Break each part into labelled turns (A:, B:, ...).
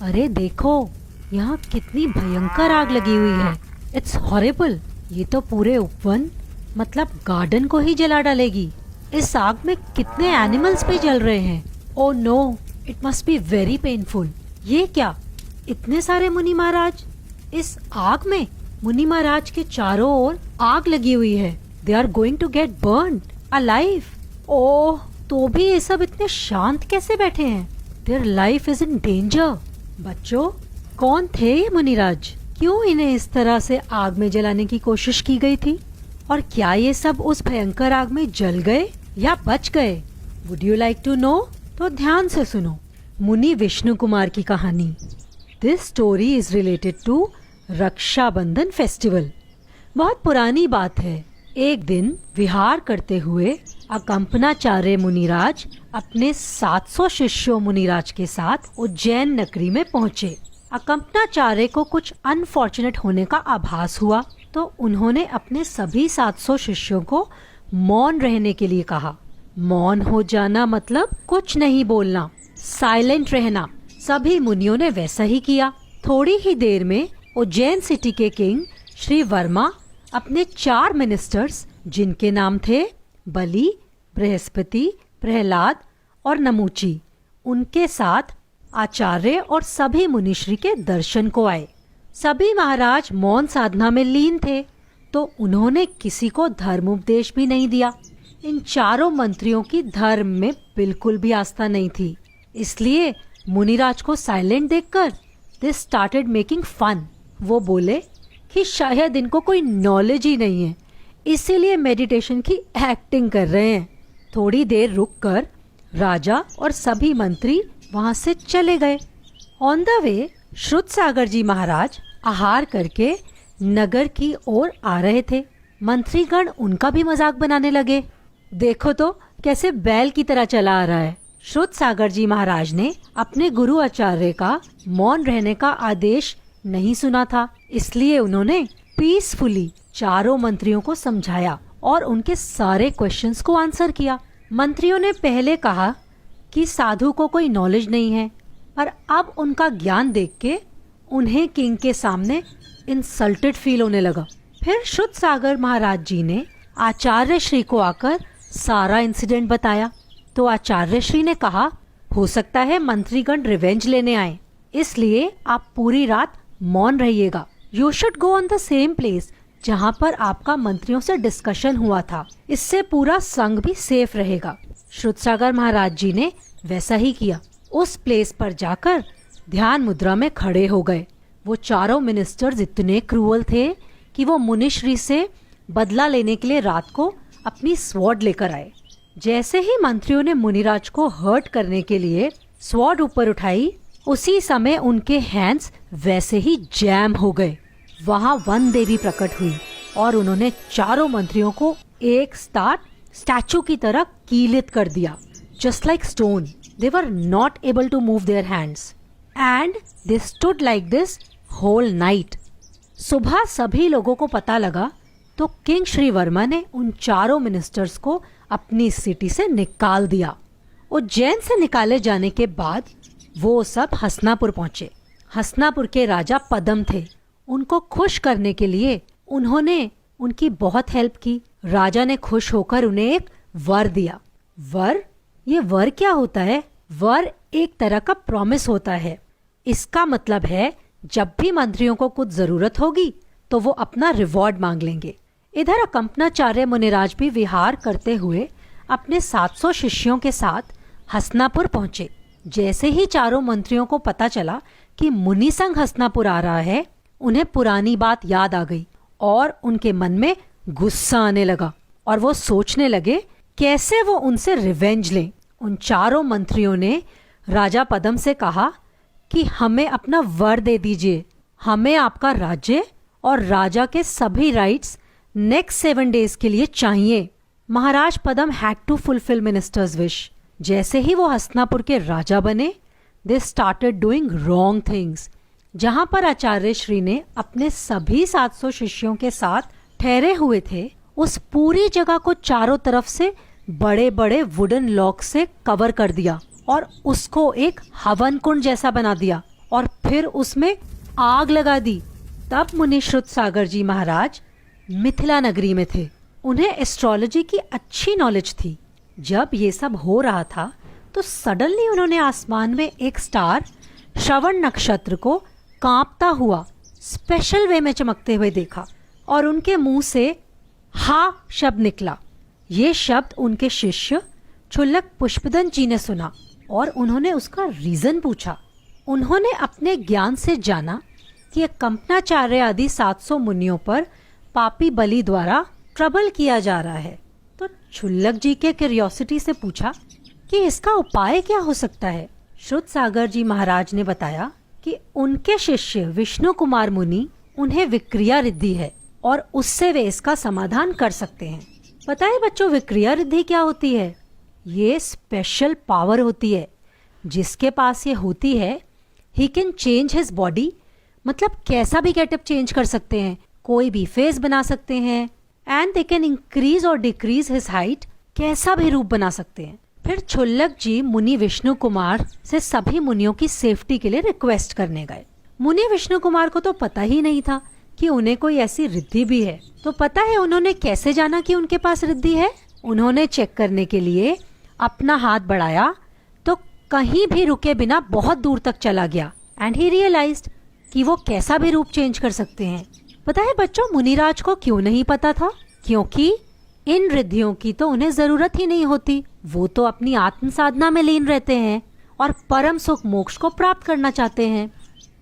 A: अरे देखो, यहाँ कितनी भयंकर आग लगी हुई है। It's horrible. ये तो पूरे उपवन मतलब गार्डन को ही जला डालेगी। इस आग में कितने एनिमल्स भी जल रहे हैं। Oh no, it must be very painful. ये क्या, इतने सारे मुनि महाराज इस आग में। मुनि महाराज के चारों ओर आग लगी हुई है। They are going to get burned alive. Oh, तो भी ये सब इतने शांत कैसे बैठे हैं? Their life is in danger. बच्चों, कौन थे ये मुनिराज? क्यों इन्हें इस तरह से आग में जलाने की कोशिश की गई थी? और क्या ये सब उस भयंकर आग में जल गए या बच गए? Would you like to know? तो ध्यान से सुनो मुनि विष्णु कुमार की कहानी। This story is related to Rakshabandhan festival. बहुत पुरानी बात है। एक दिन विहार करते हुए अकंपनाचार्य मुनिराज अपने 700 शिष्यों मुनिराज के साथ उज्जैन नगरी में पहुँचे। अकंपनाचार्य को कुछ अनफॉर्चुनेट होने का आभास हुआ तो उन्होंने अपने सभी 700 शिष्यों को मौन रहने के लिए कहा। मौन हो जाना मतलब कुछ नहीं बोलना, साइलेंट रहना। सभी मुनियों ने वैसा ही किया। थोड़ी ही देर में उज्जैन सिटी के किंग श्री वर्मा अपने 4 मिनिस्टर्स, जिनके नाम थे बलि, बृहस्पति, प्रहलाद और नमूची, उनके साथ आचार्य और सभी मुनिश्री के दर्शन को आए। सभी महाराज मौन साधना में लीन थे तो उन्होंने किसी को धर्मोपदेश भी नहीं दिया। इन चारों मंत्रियों की धर्म में बिल्कुल भी आस्था नहीं थी, इसलिए मुनिराज को साइलेंट देखकर दे स्टार्टेड मेकिंग फन। वो बोले कि शायद इनको कोई नॉलेज ही नहीं है, इसीलिए मेडिटेशन की एक्टिंग कर रहे हैं। थोड़ी देर रुककर राजा और सभी मंत्री वहां से चले गए। ऑन द वे श्रुतसागर जी महाराज आहार करके नगर की ओर आ रहे थे। मंत्रीगण उनका भी मजाक बनाने लगे। देखो तो कैसे बैल की तरह चला आ रहा है। श्रुतसागर जी महाराज ने अपने गुरु आचार्य का मौन रहने का आदेश नहीं सुना था, इसलिए उन्होंने पीसफुली चारों मंत्रियों को समझाया और उनके सारे क्वेश्चंस को आंसर किया। मंत्रियों ने पहले कहा कि साधु को कोई नॉलेज नहीं है, पर अब उनका ज्ञान देख के उन्हें किंग के सामने इंसल्टेड फील होने लगा। फिर श्रुतसागर महाराज जी ने आचार्य श्री को आकर सारा इंसिडेंट बताया तो आचार्य श्री ने कहा, हो सकता है मंत्रीगण रिवेंज लेने आए, इसलिए आप पूरी रात मौन रहिएगा। You should go on the same place जहाँ पर आपका मंत्रियों से डिस्कशन हुआ था, इससे पूरा संघ भी सेफ रहेगा। श्रुतसागर महाराज जी ने वैसा ही किया। उस प्लेस पर जाकर ध्यान मुद्रा में खड़े हो गए। वो चारों मिनिस्टर्स इतने क्रूअल थे कि वो मुनिश्री से बदला लेने के लिए रात को अपनी स्वॉर्ड लेकर आए। जैसे ही मंत्रियों ने मुनिराज को हर्ट करने के लिए स्वॉर्ड ऊपर उठाई, उसी समय उनके हैंड्स वैसे ही जैम हो गए। वहाँ वन देवी प्रकट हुई और उन्होंने चारों मंत्रियों को एक स्टैचू की तरह कीलित कर दिया। Just like stone, they were not able to move their hands and they stood like this whole night. सुबह सभी लोगों को पता लगा तो किंग श्री वर्मा ने उन चारों मिनिस्टर्स को अपनी सिटी से निकाल दिया। उज्जैन से निकाले जाने के बाद वो सब हसनापुर पहुंचे। हसनापुर के राजा पदम थे। उनको खुश करने के लिए उन्होंने उनकी बहुत हेल्प की। राजा ने खुश होकर उन्हें एक वर दिया। वर? ये वर क्या होता है? वर एक तरह का प्रॉमिस होता है। इसका मतलब है जब भी मंत्रियों को कुछ जरूरत होगी तो वो अपना रिवॉर्ड मांग लेंगे। इधर अकंपनाचार्य मुनिराज भी विहार करते हुए अपने 700 शिष्यों के साथ हसनापुर पहुंचे। जैसे ही चारों मंत्रियों को पता चला कि मुनि संघ हसनापुर आ रहा है, उन्हें पुरानी बात याद आ गई और उनके मन में गुस्सा आने लगा और वो सोचने लगे कैसे वो उनसे रिवेंज लें। उन चारों मंत्रियों ने राजा पदम से कहा कि हमें अपना वर दे दीजिए। हमें आपका राज्य और राजा के सभी राइट्स नेक्स्ट 7 डेज के लिए चाहिए। Maharaj Padam had to fulfil ministers wish. जैसे ही वो हसनापुर के राजा बने, they started doing wrong things. जहां पर आचार्य श्री ने अपने सभी 700 शिष्यों के साथ ठहरे हुए थे, उस पूरी जगह को चारों तरफ से बड़े बड़े वुडन लॉक से कवर कर दिया और उसको एक हवन कुंड जैसा बना दिया और फिर उसमें आग लगा दी। तब मुनि श्रुतसागर जी महाराज मिथिला नगरी में थे। उन्हें एस्ट्रोलॉजी की अच्छी नॉलेज थी। जब ये सब हो रहा था तो सडनली उन्होंने आसमान में एक स्टार श्रवण नक्षत्र को कांपता हुआ स्पेशल वे में चमकते हुए देखा और उनके मुंह से हा शब्द निकला। ये शब्द उनके शिष्य क्षुल्लक पुष्पदंत जी ने सुना और उन्होंने उसका रीजन पूछा। उन्होंने अपने ज्ञान से जाना कि एक कंपनाचार्य आदि 700 मुनियों पर पापी बलि द्वारा ट्रबल किया जा रहा है। तो क्षुल्लक जी के क्यूरियोसिटी से पूछा कि इसका उपाय क्या हो सकता है। श्रुतसागर जी महाराज ने बताया कि उनके शिष्य विष्णु कुमार मुनि उन्हें विक्रिया रिद्धि है और उससे वे इसका समाधान कर सकते हैं। पता है बच्चों, विक्रिया रिद्धि क्या होती है? ये स्पेशल पावर होती है। जिसके पास ये होती है he can change his body, मतलब कैसा भी गेटअप चेंज कर सकते हैं, कोई भी फेस बना सकते हैं एंड दे कैन इंक्रीज और डिक्रीज हिज हाइट, कैसा भी रूप बना सकते हैं। फिर क्षुल्लक जी मुनि विष्णु कुमार से सभी मुनियों की सेफ्टी के लिए रिक्वेस्ट करने गए। मुनि विष्णु कुमार को तो पता ही नहीं था कि उन्हें कोई ऐसी रिद्धि भी है। तो पता है उन्होंने कैसे जाना कि उनके पास रिद्धि है? उन्होंने चेक करने के लिए अपना हाथ बढ़ाया तो कहीं भी रुके बिना बहुत दूर तक चला गया एंड ही रियलाइज्ड कि वो कैसा भी रूप चेंज कर सकते हैं। पता है बच्चों, मुनिराज को क्यों नहीं पता था? क्योंकि इन रिद्धियों की तो उन्हें जरूरत ही नहीं होती। वो तो अपनी आत्म साधना में लीन रहते हैं और परम सुख मोक्ष को प्राप्त करना चाहते हैं।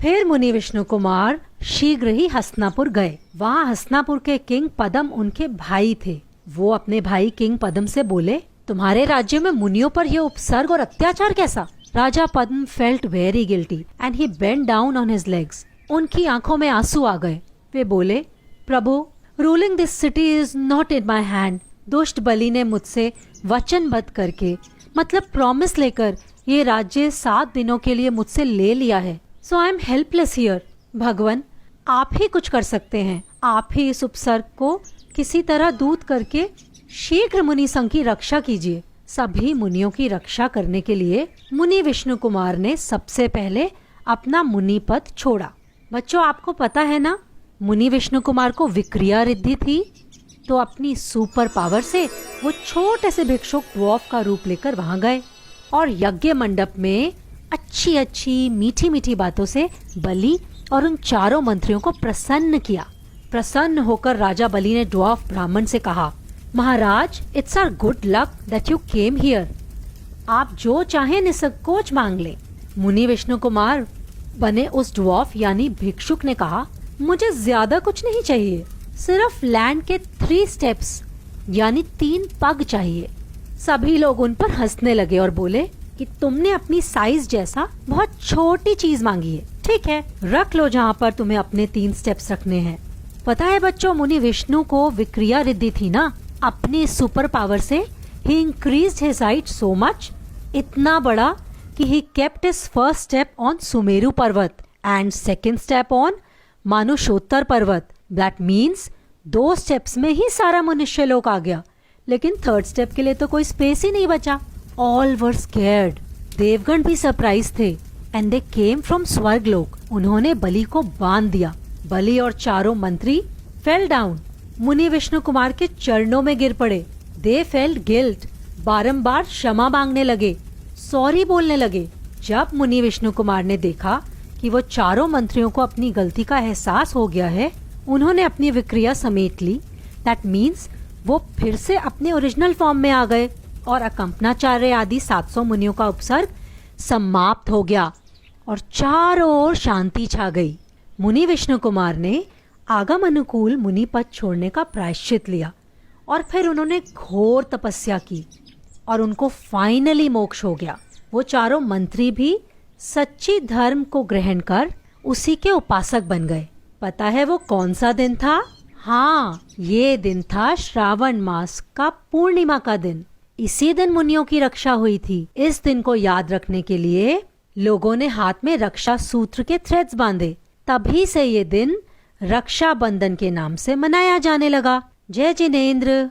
A: फिर मुनि विष्णु कुमार शीघ्र ही हस्तिनापुर गए। वहाँ हस्तिनापुर के किंग पद्म उनके भाई थे। वो अपने भाई किंग पद्म से बोले, तुम्हारे राज्य में मुनियों पर यह उपसर्ग और अत्याचार कैसा? राजा Padma felt very guilty and he bent down on his legs. उनकी आंखों में आंसू आ गए। वे बोले, प्रभु, ruling this city is not in my hand. दुष्ट बलि ने मुझसे वचनबद्ध करके, मतलब प्रॉमिस लेकर, ये राज्य 7 दिनों के लिए मुझसे ले लिया है। सो आई एम हेल्पलेस हियर। भगवान, आप ही कुछ कर सकते हैं। आप ही इस उपसर्ग को किसी तरह दूत करके शीघ्र मुनि संघ की रक्षा कीजिए। सभी मुनियों की रक्षा करने के लिए मुनि विष्णु कुमार ने सबसे पहले अपना मुनि पद छोड़ा। बच्चों, आपको पता है ना, मुनि विष्णु कुमार को विक्रिया रिद्धि थी। तो अपनी सुपर पावर से वो छोटे से भिक्षुक ड्वार्फ का रूप लेकर वहां गए और यज्ञ मंडप में अच्छी अच्छी मीठी मीठी बातों से बलि और उन चारों मंत्रियों को प्रसन्न किया। प्रसन्न होकर राजा बलि ने ड्वार्फ ब्राह्मण से कहा, Maharaj, it's our good luck that you came here. आप जो चाहे निसंकोच मांग ले। मुनि विष्णु कुमार बने उस ड्वार्फ यानी भिक्षुक ने कहा, मुझे ज्यादा कुछ नहीं चाहिए, सिर्फ लैंड के 3 स्टेप्स यानी 3 पग चाहिए। सभी लोग उन पर हंसने लगे और बोले कि तुमने अपनी साइज जैसा बहुत छोटी चीज मांगी है। ठीक है, रख लो जहाँ पर तुम्हें अपने 3 स्टेप्स रखने हैं। पता है बच्चों, मुनि विष्णु को विक्रिया रिद्धि थी ना। अपनी सुपर पावर से ही increased his height so much, इतना बड़ा कि he kept his first step on Sumeru पर्वत and second step on Manushottar पर्वत। दैट मीन्स 2 स्टेप्स में ही सारा मनुष्य लोक आ गया, लेकिन 3rd स्टेप के लिए तो कोई स्पेस ही नहीं बचा। All were scared. देवगण भी सरप्राइज थे एंड दे केम फ्रॉम स्वर्गलोक। उन्होंने बलि को बांध दिया। बलि और चारों मंत्री फेल डाउन, मुनि विष्णु कुमार के चरणों में गिर पड़े। दे फेल्ट गिल्ट, बारंबार क्षमा मांगने लगे, सॉरी बोलने लगे। जब मुनि विष्णु कुमार ने देखा कि वो चारों मंत्रियों को अपनी गलती का एहसास हो गया है, उन्होंने अपनी विक्रिया समेट ली। दैट मीन्स वो फिर से अपने ओरिजिनल फॉर्म में आ गए और अकंपनाचार्य आदि 700 मुनियों का उपसर्ग समाप्त हो गया और चारों ओर शांति छा गई। मुनि विष्णु कुमार ने आगम अनुकूल मुनि पद छोड़ने का प्रायश्चित लिया और फिर उन्होंने घोर तपस्या की और उनको फाइनली मोक्ष हो गया। वो चारों मंत्री भी सच्ची धर्म को ग्रहण कर उसी के उपासक बन गए। पता है वो कौन सा दिन था? हाँ, ये दिन था श्रावण मास का पूर्णिमा का दिन। इसी दिन मुनियों की रक्षा हुई थी। इस दिन को याद रखने के लिए लोगों ने हाथ में रक्षा सूत्र के थ्रेड्स बांधे। तभी से ये दिन रक्षा बंधन के नाम से मनाया जाने लगा। जय जिनेंद्र।